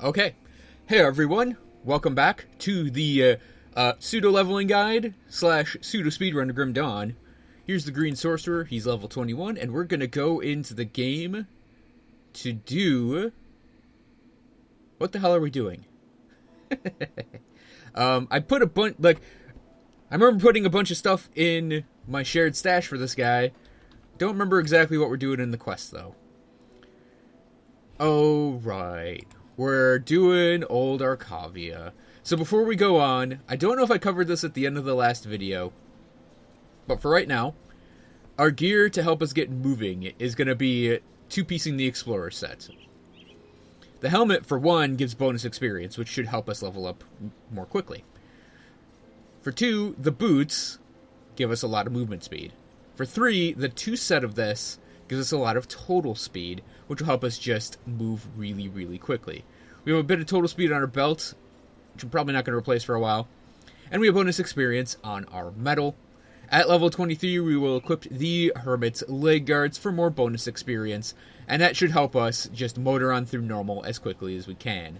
Okay. Hey everyone, welcome back to the pseudo-leveling guide / pseudo-speedrun of Grim Dawn. Here's the Green Sorcerer, he's level 21, and we're gonna go into the game to do... What the hell are we doing? I put a bunch, I remember putting a bunch of stuff in my shared stash for this guy. Don't remember exactly what we're doing in the quest, though. Oh, right. We're doing old Arkovia. So before we go on, I don't know if I covered this at the end of the last video, but for right now, our gear to help us get moving is going to be two-piecing the Explorer set. The helmet, for one, gives bonus experience, which should help us level up more quickly. For two, the boots give us a lot of movement speed. For three, the two set of this gives us a lot of total speed, which will help us just move really, really quickly. We have a bit of total speed on our belt, which I'm probably not going to replace for a while. And we have bonus experience on our metal. At level 23, we will equip the Hermit's leg guards for more bonus experience, and that should help us just motor on through normal as quickly as we can.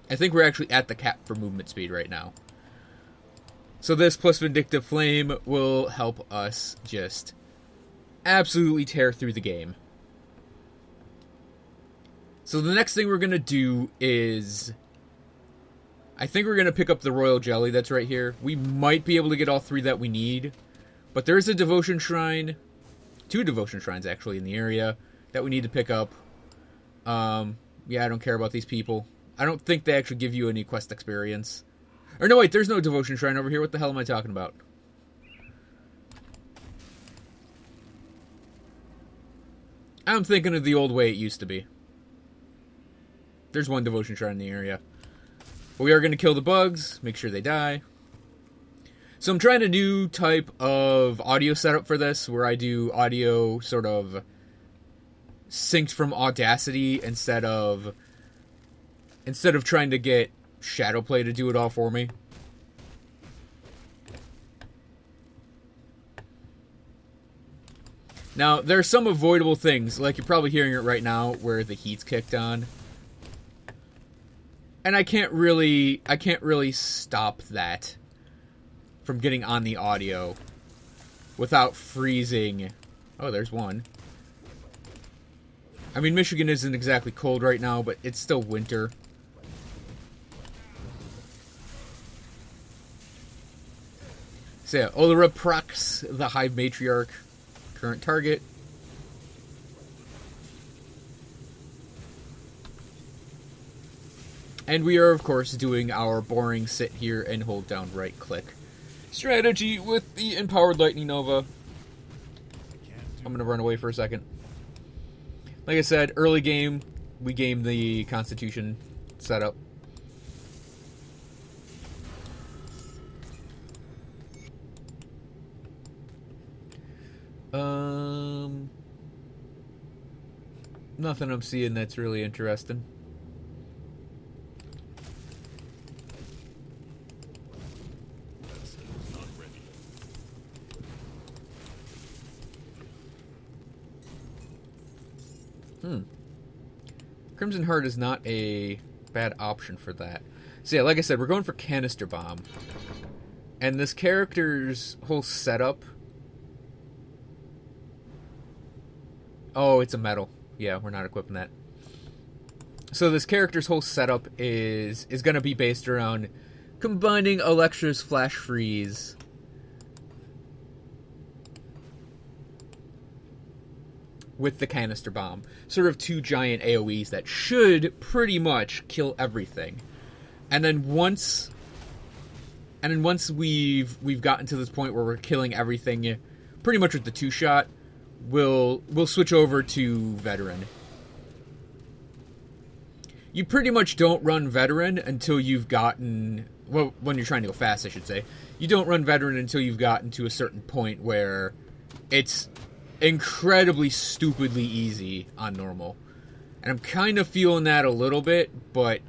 I think we're actually at the cap for movement speed right now. So this plus Vindictive Flame will help us just absolutely tear through the game. So the next thing we're going to do is... I think we're going to pick up the Royal Jelly that's right here. We might be able to get all three that we need. But there's a Devotion Shrine. Two Devotion Shrines, actually, in the area that we need to pick up. Yeah, I don't care about these people. I don't think they actually give you any quest experience. Or no, wait, there's no Devotion Shrine over here. What the hell am I talking about? I'm thinking of the old way it used to be. There's one Devotion Shrine in the area. But we are going to kill the bugs, make sure they die. So I'm trying a new type of audio setup for this, where I do audio sort of synced from Audacity instead of trying to get Shadowplay to do it all for me. Now, there are some avoidable things, like you're probably hearing it right now, where the heat's kicked on. And I can't really stop that from getting on the audio without freezing. Oh, there's one. I mean, Michigan isn't exactly cold right now, but it's still winter. So yeah, Olera Prox, the Hive Matriarch, current target. And we are, of course, doing our boring sit here and hold down right click strategy with the Empowered Lightning Nova. I'm going to run away for a second. Like I said, early game, we gamed the Constitution setup. Nothing I'm seeing that's really interesting. Crimson Heart is not a bad option for that. So yeah, like I said, we're going for Canister Bomb. And this character's whole setup... Oh, it's a metal. Yeah, we're not equipping that. So this character's whole setup is going to be based around combining Electra's Flash Freeze with the Canister Bomb. Sort of two giant AoEs that should pretty much kill everything. And then once we've gotten to this point where we're killing everything pretty much with the two-shot, we'll switch over to Veteran. You pretty much don't run Veteran until you've gotten... Well, when you're trying to go fast, I should say. You don't run Veteran until you've gotten to a certain point where it's incredibly stupidly easy on normal. And I'm kind of feeling that a little bit, but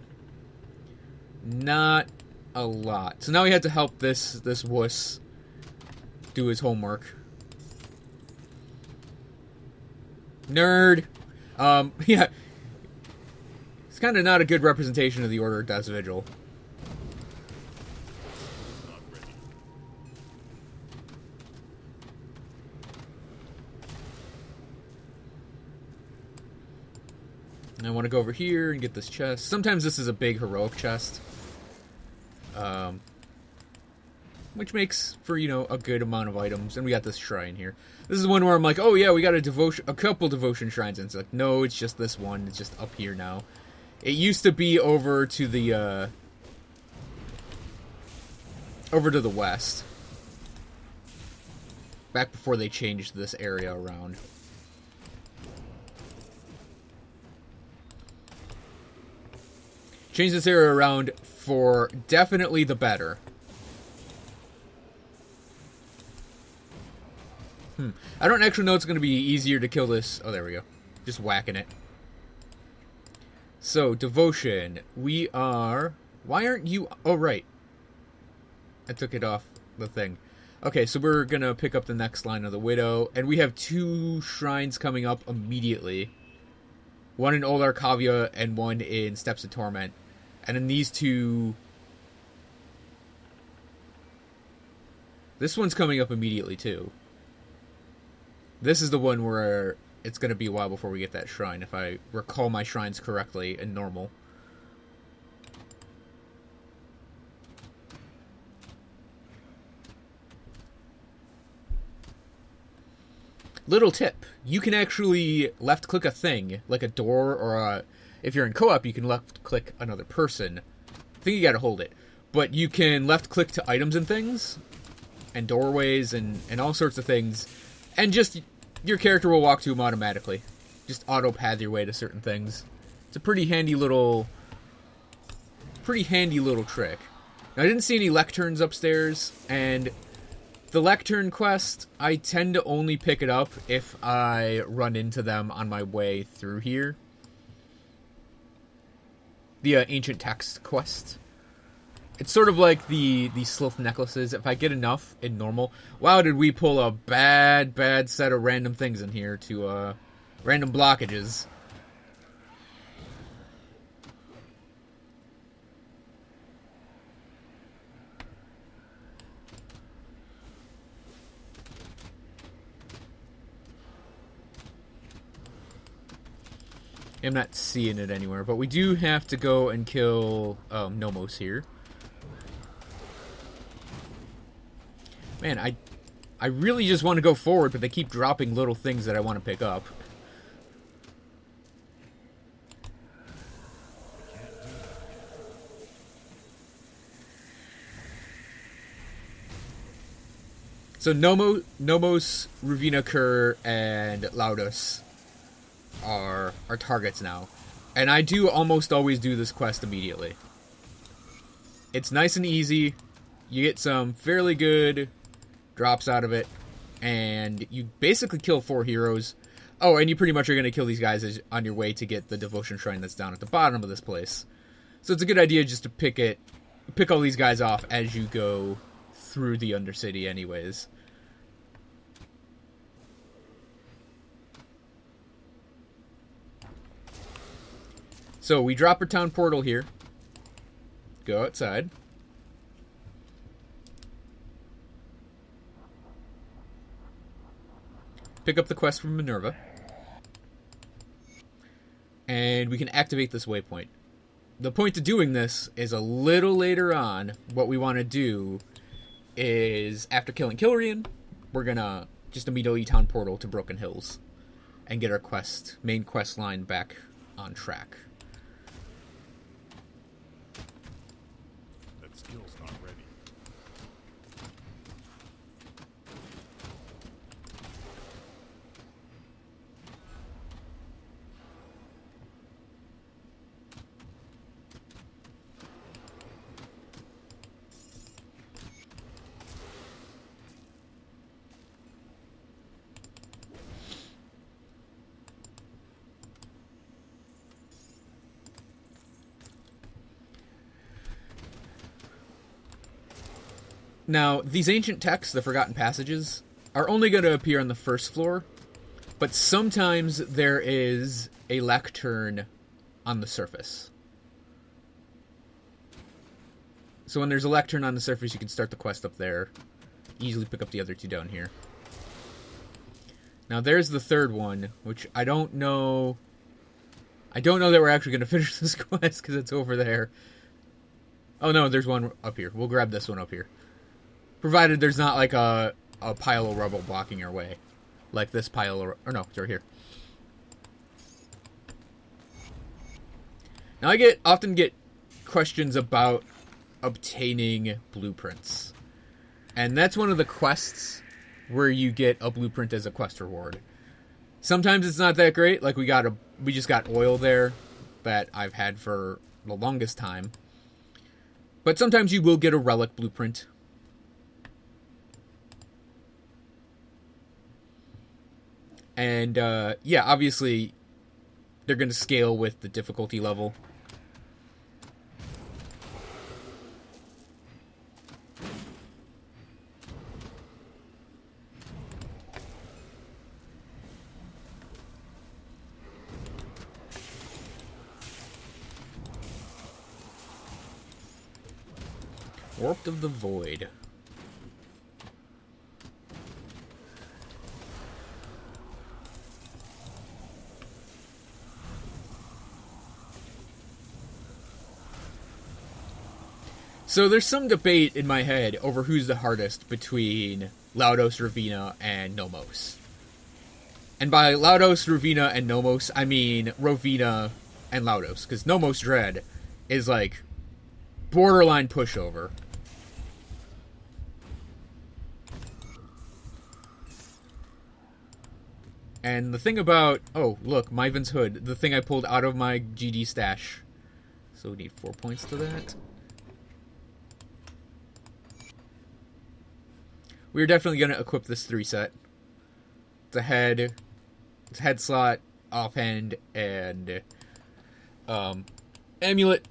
not a lot. So now we have to help this wuss do his homework. Nerd. Yeah. It's kind of not a good representation of the Order of Death's Vigil. I want to go over here and get this chest. Sometimes this is a big heroic chest. Which makes for, you know, a good amount of items. And we got this shrine here. This is one where I'm like, oh yeah, we got a couple devotion shrines. And it's like, no, it's just this one. It's just up here now. It used to be over to the west. Back before they changed this area around. Change this area around for definitely the better. I don't actually know it's going to be easier to kill this. Oh, there we go. Just whacking it. So, devotion. We are... Why aren't you... Oh, right. I took it off the thing. Okay, so we're going to pick up the next line of the Widow. And we have 2 shrines coming up immediately. One in Old Arkovia and one in Steps of Torment. And then these 2... This one's coming up immediately, too. This is the one where it's going to be a while before we get that shrine, if I recall my shrines correctly in normal. Little tip, you can actually left-click a thing, like a door, or if you're in co-op, you can left-click another person. I think you gotta hold it. But you can left-click to items and things, and doorways, and all sorts of things, and just... your character will walk to them automatically. Just auto-path your way to certain things. It's a pretty handy little trick. Now, I didn't see any lecterns upstairs, and the lectern quest, I tend to only pick it up if I run into them on my way through here. The ancient text quest. It's sort of like the sloth necklaces. If I get enough in normal... Wow, did we pull a bad set of random things in here to, random blockages. I'm not seeing it anywhere, but we do have to go and kill Nomos here. Man, I really just want to go forward, but they keep dropping little things that I want to pick up. So Nomos, Ruvina Kur, and Laudus are targets now. And I do almost always do this quest immediately. It's nice and easy. You get some fairly good drops out of it. And you basically kill 4 heroes. Oh, and you pretty much are going to kill these guys on your way to get the devotion shrine that's down at the bottom of this place. So it's a good idea just to pick all these guys off as you go through the Undercity anyways. So we drop our town portal here. Go outside. Pick up the quest from Minerva. And we can activate this waypoint. The point of doing this is a little later on. What we want to do is, after killing Kilrian, we're going to just immediately town portal to Broken Hills. And get our main quest line back on track. That skill's not ready. Now, these ancient texts, the Forgotten Passages, are only going to appear on the first floor, but sometimes there is a lectern on the surface. So when there's a lectern on the surface, you can start the quest up there. Easily pick up the other two down here. Now there's the third one, which I don't know. I don't know that we're actually going to finish this quest because it's over there. Oh no, there's one up here. We'll grab this one up here. Provided there's not like a pile of rubble blocking our way. Like this pile of... Or no, it's right here. Now I often get questions about obtaining blueprints. And that's one of the quests where you get a blueprint as a quest reward. Sometimes it's not that great. Like we just got oil there that I've had for the longest time. But sometimes you will get a relic blueprint. And yeah, obviously they're going to scale with the difficulty level. Warped of the Void. So there's some debate in my head over who's the hardest between Laudos, Ravina, and Nomos. And by Laudos, Ravina, and Nomos, I mean Rovina and Laudos. Because Nomos Dread is like borderline pushover. And the thing about... Oh, look, Myvin's Hood. The thing I pulled out of my GD stash. So we need 4 points to that. We're definitely going to equip this 3-set. It's a head slot, offhand, and amulet.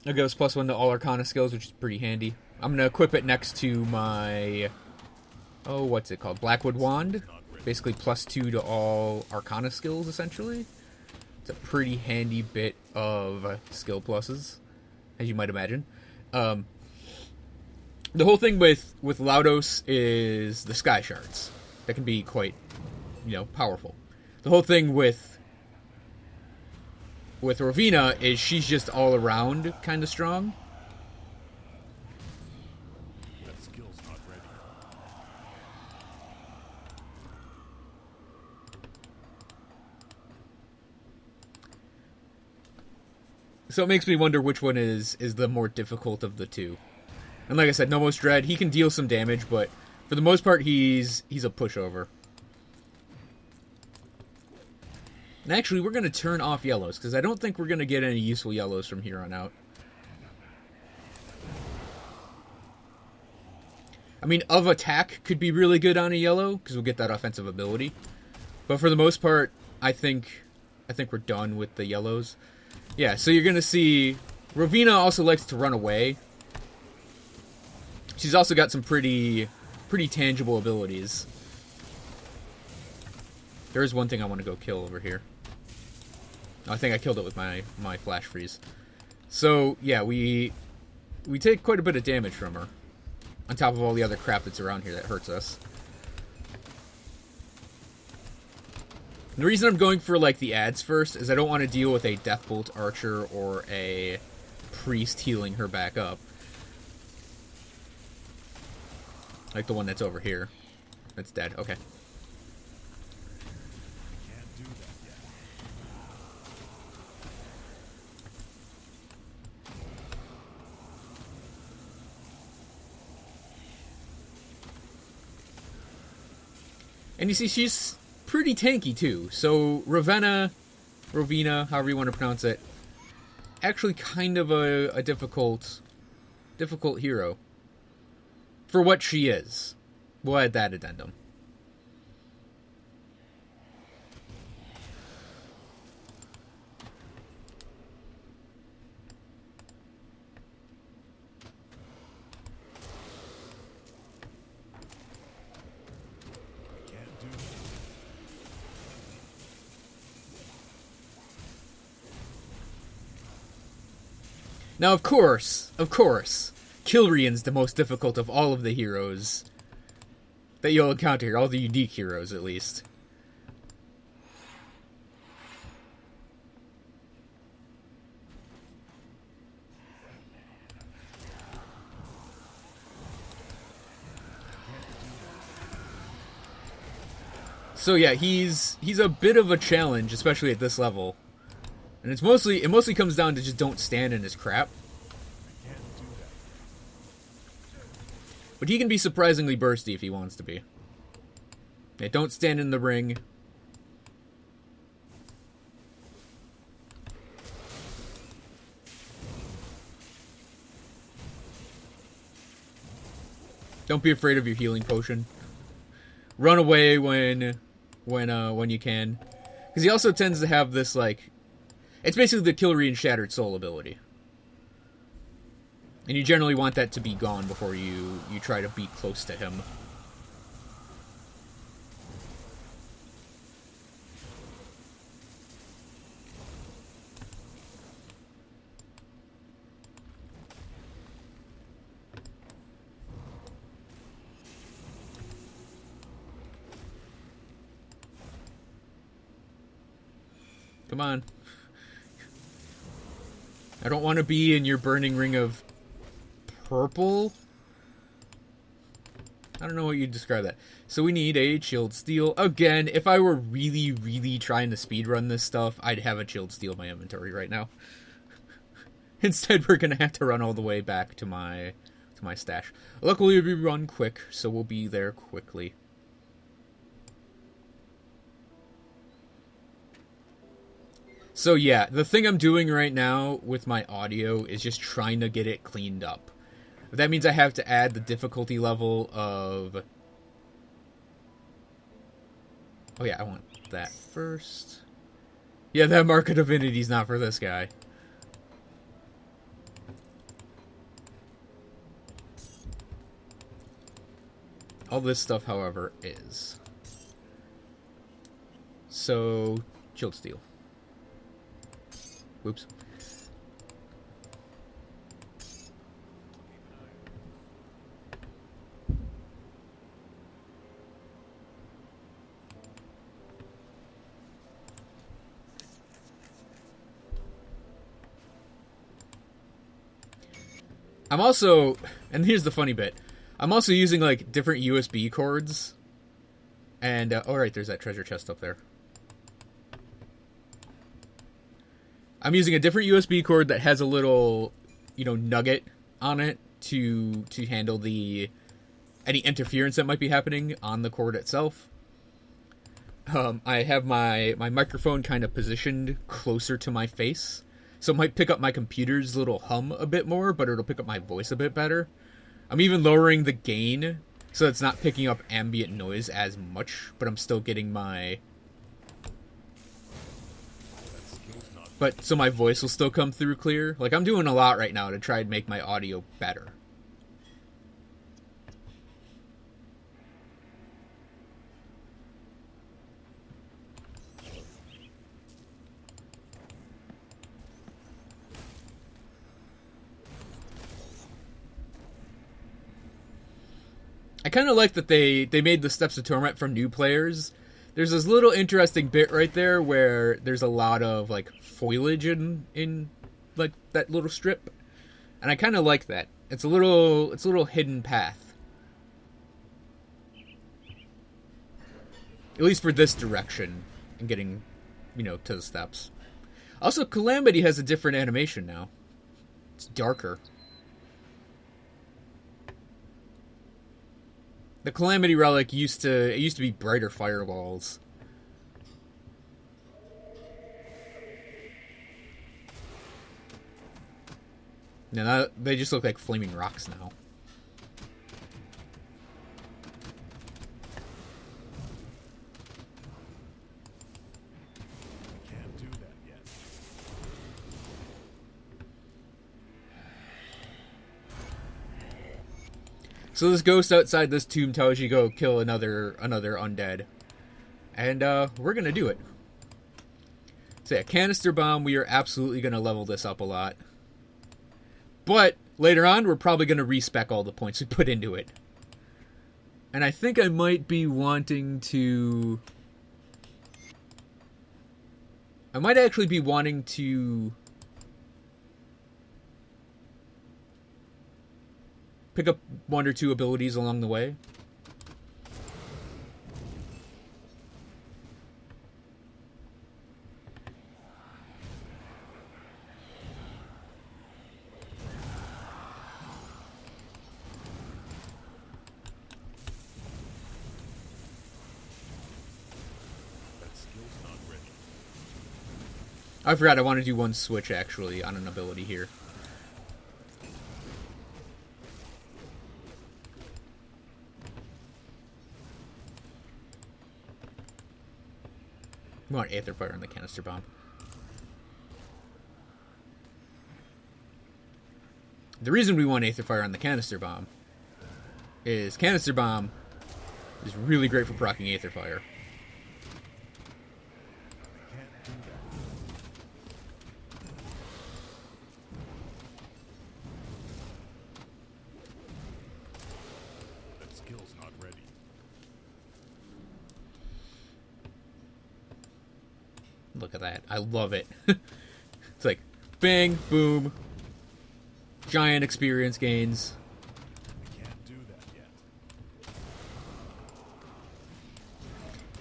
It goes +1 to all Arcana skills, which is pretty handy. I'm going to equip it next to my... Oh, what's it called? Blackwood Wand. Basically +2 to all Arcana skills, essentially. It's a pretty handy bit of skill pluses, as you might imagine. The whole thing with Laudos is the Sky Shards. That can be quite, powerful. The whole thing with Rovina is she's just all around kind of strong. That skill's not ready. So it makes me wonder which one is the more difficult of the two. And like I said, Nomos Dread, he can deal some damage, but for the most part, he's a pushover. And actually, we're going to turn off yellows, because I don't think we're going to get any useful yellows from here on out. I mean, of attack could be really good on a yellow, because we'll get that offensive ability. But for the most part, I think we're done with the yellows. Yeah, so you're going to see... Rovina also likes to run away. She's also got some pretty tangible abilities. There is one thing I want to go kill over here. I think I killed it with my flash freeze. So, yeah, we take quite a bit of damage from her. On top of all the other crap that's around here that hurts us. And the reason I'm going for, like, the ads first is I don't want to deal with a Deathbolt Archer or a Priest healing her back up. Like the one that's over here. That's dead. Okay. Can't do that yet. And you see, she's pretty tanky too. So Rovina, however you want to pronounce it, actually kind of a difficult hero. For what she is. We'll add that addendum. Can't do that. Now, of course, Kilrian's the most difficult of all of the heroes that you'll encounter here, all the unique heroes at least. So yeah, he's a bit of a challenge, especially at this level. And it mostly comes down to just don't stand in his crap. But he can be surprisingly bursty if he wants to be. Yeah, don't stand in the ring. Don't be afraid of your healing potion. Run away when you can. Because he also tends to have this, like... It's basically the Kilrian Shattered Soul ability. And you generally want that to be gone before you try to be close to him. Come on. I don't want to be in your burning ring of purple. I don't know what you'd describe that. So we need a chilled steel. Again, if I were really, really trying to speedrun this stuff, I'd have a chilled steel in my inventory right now. Instead, we're going to have to run all the way back to my stash. Luckily, we run quick, so we'll be there quickly. So yeah, the thing I'm doing right now with my audio is just trying to get it cleaned up. That means I have to add the difficulty level of... Oh yeah, I want that first. Yeah, that Mark of Divinity is not for this guy. All this stuff, however, is. So, chilled steel. Whoops. I'm also, and here's the funny bit, I'm also using like different USB cords. And, oh right, there's that treasure chest up there. I'm using a different USB cord that has a little, nugget on it to handle any interference that might be happening on the cord itself. I have my microphone kind of positioned closer to my face, so it might pick up my computer's little hum a bit more, but it'll pick up my voice a bit better. I'm even lowering the gain, so it's not picking up ambient noise as much, but I'm still getting my... But, so my voice will still come through clear. Like, I'm doing a lot right now to try and make my audio better. I kind of like that they made the Steps of Torment for new players. There's this little interesting bit right there where there's a lot of, like, foliage in like, that little strip. And I kind of like that. It's a little hidden path. At least for this direction and getting, to the steps. Also, Calamity has a different animation now. It's darker. The Calamity Relic used to be brighter fireballs. Now they just look like flaming rocks now. Can't do that yet. So this ghost outside this tomb tells you go kill another undead. And we're gonna do it. So yeah, canister bomb, we are absolutely gonna level this up a lot. But later on, we're probably going to respec all the points we put into it. And I think I might be wanting to... I might actually be wanting to pick up 1 or 2 abilities along the way. I forgot I want to do 1 switch, actually, on an ability here. We want Aether Fire on the Canister Bomb. The reason we want Aether Fire on the Canister Bomb is Canister Bomb is really great for proccing Aether Fire. Look at that. I love it. It's like, bang, boom. Giant experience gains. I can't do that yet.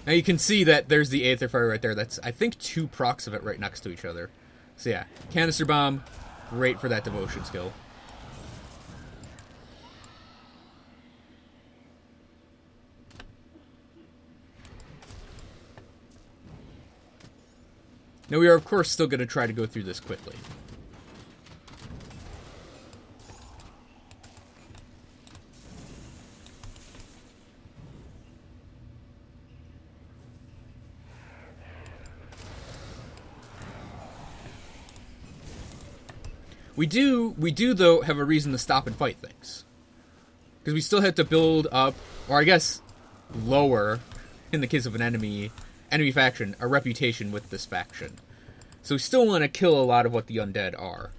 Now you can see that there's the Aether Fire right there. That's, I think, 2 procs of it right next to each other. So yeah, Canister Bomb, great for that devotion skill. Now we are, of course, still going to try to go through this quickly. We do though have a reason to stop and fight things. Because we still have to build up, or I guess lower, in the case of an enemy faction, a reputation with this faction. So we still want to kill a lot of what the undead are.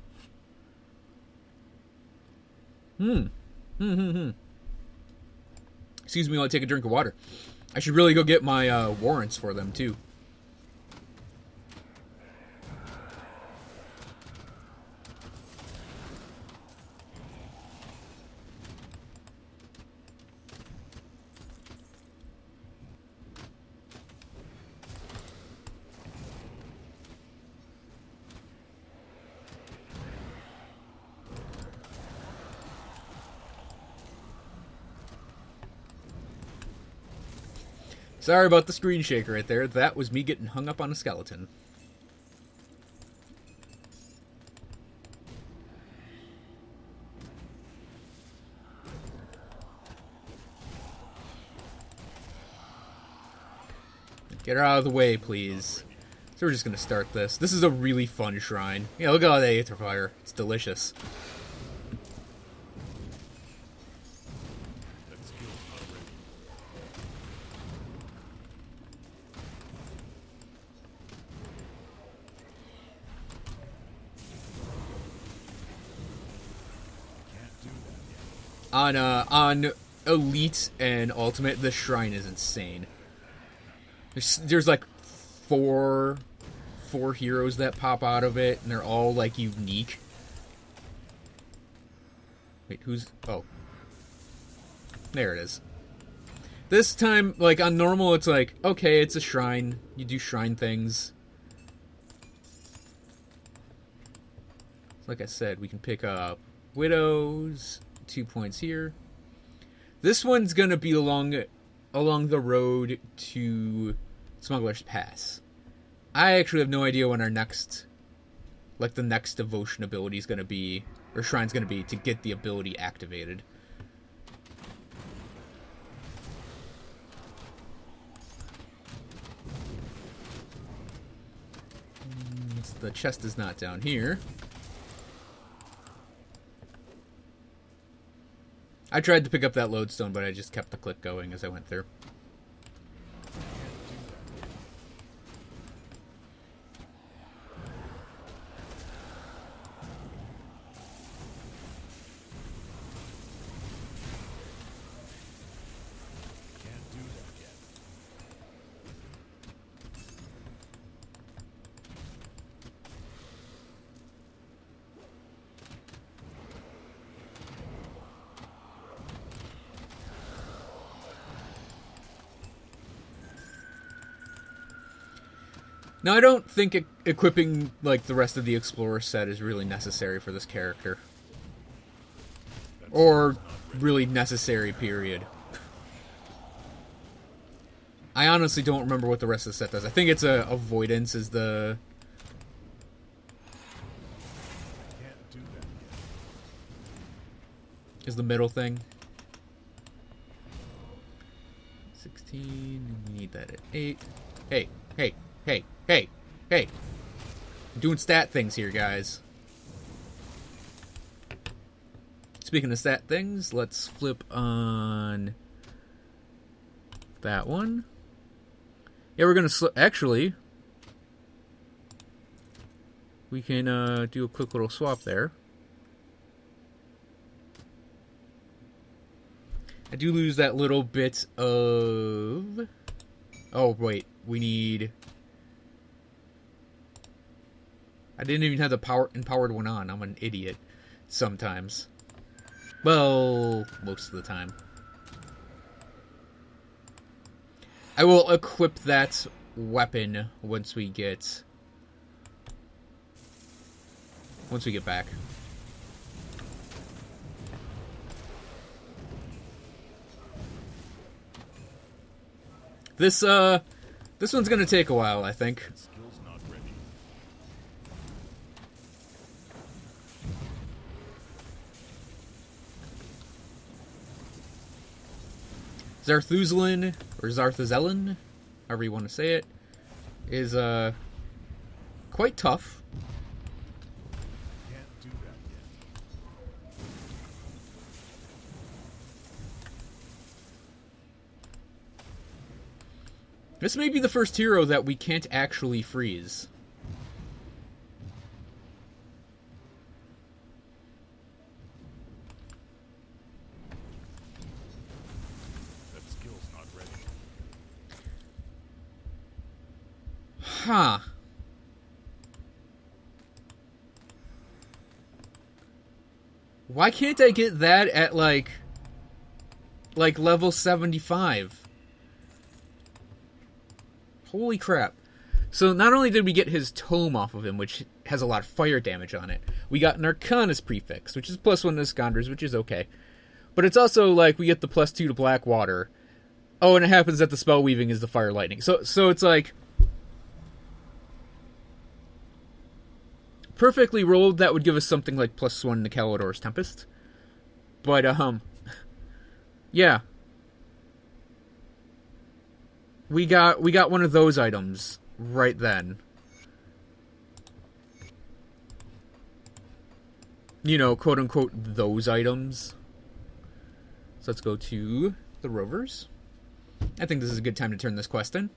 Excuse me while I take a drink of water. I should really go get my warrants for them too. Sorry about the screen shaker right there. That was me getting hung up on a skeleton. Get her out of the way, please. So we're just going to start this. This is a really fun shrine. Yeah, look at all that Aether Fire. It's delicious. On Elite and Ultimate, the shrine is insane. There's like four heroes that pop out of it, and they're all like unique. Wait, who's... Oh. There it is. This time, like on normal, it's like, okay, it's a shrine. You do shrine things. Like I said, we can pick up Widows... 2 points here. This one's gonna be along the road to Smuggler's Pass. I actually have no idea when our next, like the next devotion ability is gonna be, or shrine's gonna be, to get the ability activated. The chest is not down here. I tried to pick up that lodestone, but I just kept the click going as I went through. Now, I don't think equipping, like, the rest of the Explorer set is really necessary for this character. Or really necessary, period. I honestly don't remember what the rest of the set does. I think it's avoidance is the... Can't do that yet. is the middle thing. 16, we need that at 8. Hey, hey, hey, hey, hey. I'm doing stat things here, guys. Speaking of stat things, let's flip on that one. Yeah, we're going to... Actually, we can do a quick little swap there. I do lose that little bit of... Oh, wait. We need... I didn't even have the empowered one on. I'm an idiot sometimes. Well, most of the time. I will equip that weapon once we get back. This one's gonna take a while, I think. Skill's not ready. Zarthuzlan, or Zarthazellan, however you want to say it, is quite tough. Can't do that yet. This may be the first hero that we can't actually freeze. That skill's not ready. Huh. Why can't I get that at like level 75? Holy crap. So not only did we get his tome off of him, which has a lot of fire damage on it, we got an Arcanus prefix, which is +1 to Skanders, which is okay. But it's also like we get the +2 to Black Water. Oh, and it happens that the spell weaving is the Fire Lightning. So it's like perfectly rolled, that would give us something like +1 to Calidor's Tempest. But yeah. We got one of those items right then. You know, quote unquote, those items. So let's go to the Rovers. I think this is a good time to turn this quest in.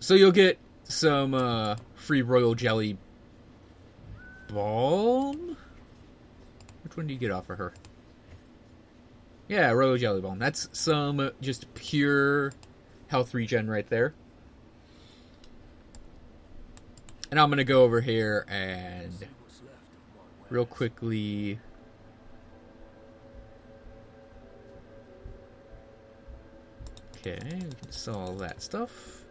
So you'll get some free royal jelly balm. Which one do you get off of her? Yeah, royal jelly balm. That's some just pure health regen right there. And I'm gonna go over here and real quickly okay, we can sell all that stuff.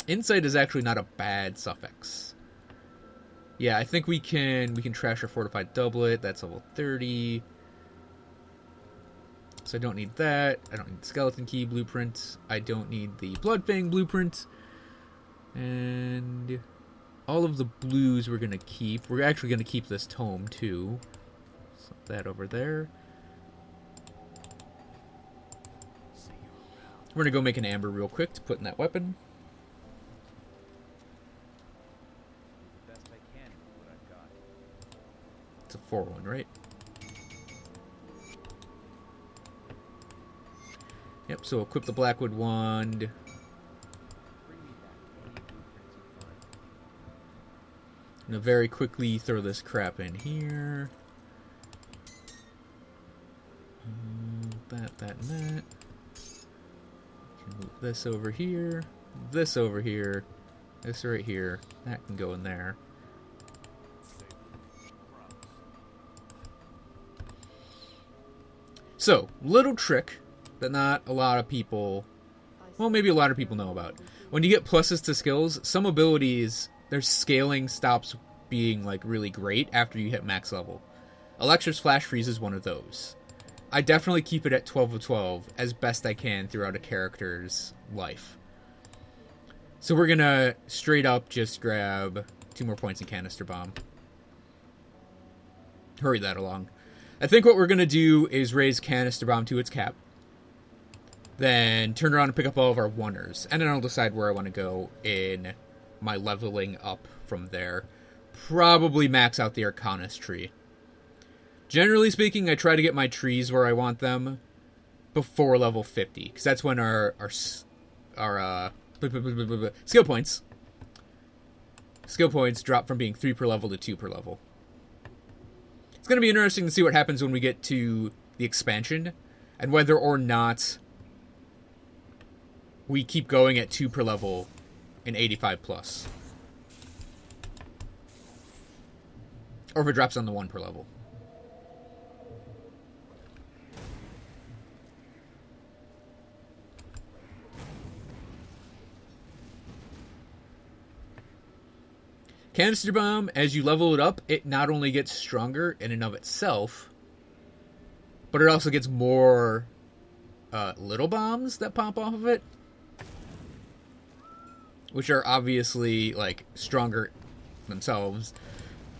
Insight is actually not a bad suffix. Yeah, I think we can trash our fortified doublet. That's level 30. So I don't need that. I don't need the skeleton key blueprint. I don't need the Bloodfang blueprint. And all of the blues we're gonna keep. We're actually gonna keep this tome too. So that over there. We're gonna go make an amber real quick to put in that weapon. Best I can with what I've got. It's a 4-1, right? Yep, so equip the Blackwood Wand. Bring me back any blueprints you find. I'm gonna very quickly throw this crap in here. That, and that. Move this over here. This over here. This right here. That can go in there. So, little trick that not a lot of people, well, maybe a lot of people know about. When you get pluses to skills, some abilities, their scaling stops being like really great after you hit max level. Electra's Flash Freeze is one of those. I definitely keep it at 12 of 12 as best I can throughout a character's life. So we're gonna straight up just grab 2 more points in Canister Bomb. Hurry that along. I think what we're gonna do is raise Canister Bomb to its cap. Then turn around and pick up all of our oneers. And then I'll decide where I want to go in my leveling up from there. Probably max out the Arcanist tree. Generally speaking, I try to get my trees where I want them before level 50. Because that's when our skill points drop from being 3 per level to 2 per level. It's going to be interesting to see what happens when we get to the expansion. And whether or not we keep going at 2 per level in 85 plus. Or if it drops on the 1 per level. Canister Bomb, as you level it up, it not only gets stronger in and of itself, but it also gets more little bombs that pop off of it. Which are obviously, like, stronger themselves.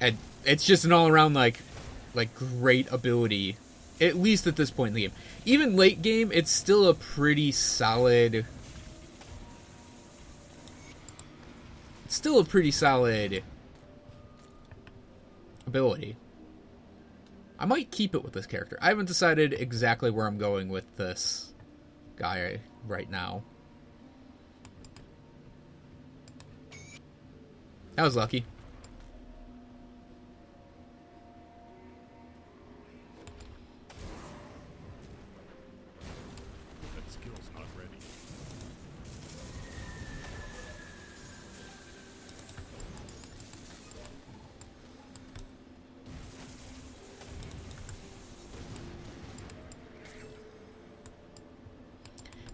And it's just an all-around, like great ability. At least at this point in the game. Even late game, it's still a pretty solid... It's still a pretty solid ability. I might keep it with this character. I haven't decided exactly where I'm going with this guy right now. That was lucky. That skill's not ready.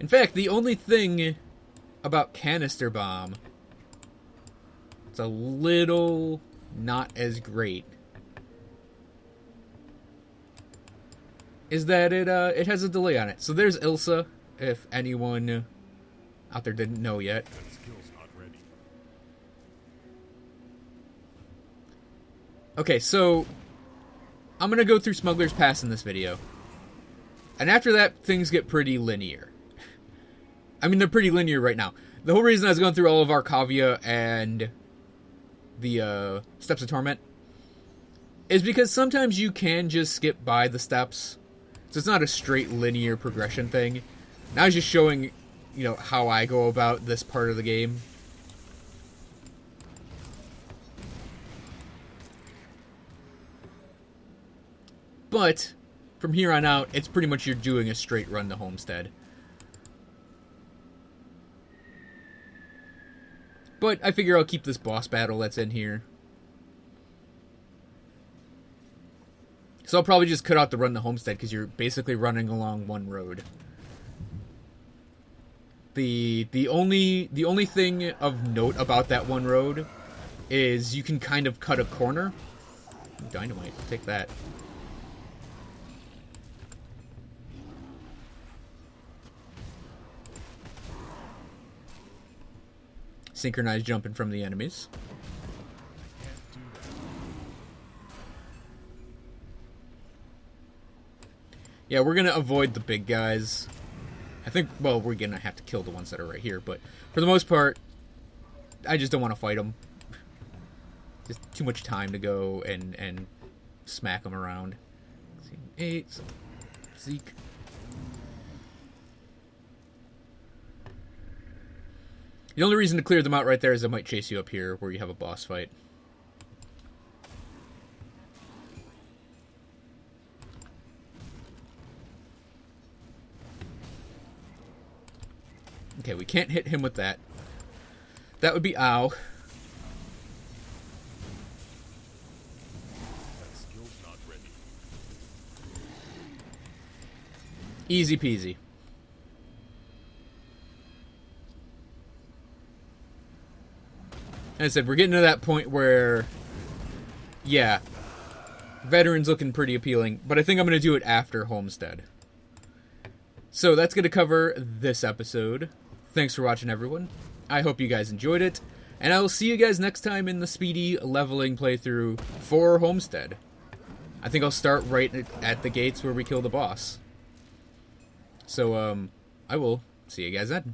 In fact, the only thing about Canister Bomb, it's a little not as great, is that it has a delay on it. So there's Ilsa, if anyone out there didn't know yet. That skill's not ready. Okay, so I'm gonna go through Smuggler's Pass in this video. And after that, things get pretty linear. I mean, they're pretty linear right now. The whole reason I was going through all of Arkovia and the Steps of Torment is because sometimes you can just skip by the steps. So it's not a straight linear progression thing. And I was just showing, you know, how I go about this part of the game. But from here on out, it's pretty much you're doing a straight run to Homestead. But I figure I'll keep this boss battle that's in here. So I'll probably just cut out the run to Homestead because you're basically running along one road. The only thing of note about that one road is you can kind of cut a corner. Dynamite, take that. Synchronized jumping from the enemies. Yeah, we're gonna avoid the big guys. I think, well, we're gonna have to kill the ones that are right here, but for the most part, I just don't want to fight them. Just too much time to go and smack them around. 8, Zeke. The only reason to clear them out right there is they might chase you up here where you have a boss fight. Okay, we can't hit him with that. That would be ow. That skill's not ready. Easy peasy. As I said, we're getting to that point where, yeah, Veteran's looking pretty appealing, but I think I'm going to do it after Homestead. So that's going to cover this episode. Thanks for watching, everyone. I hope you guys enjoyed it, and I will see you guys next time in the Speedy leveling playthrough for Homestead. I think I'll start right at the gates where we kill the boss. So, I will see you guys then.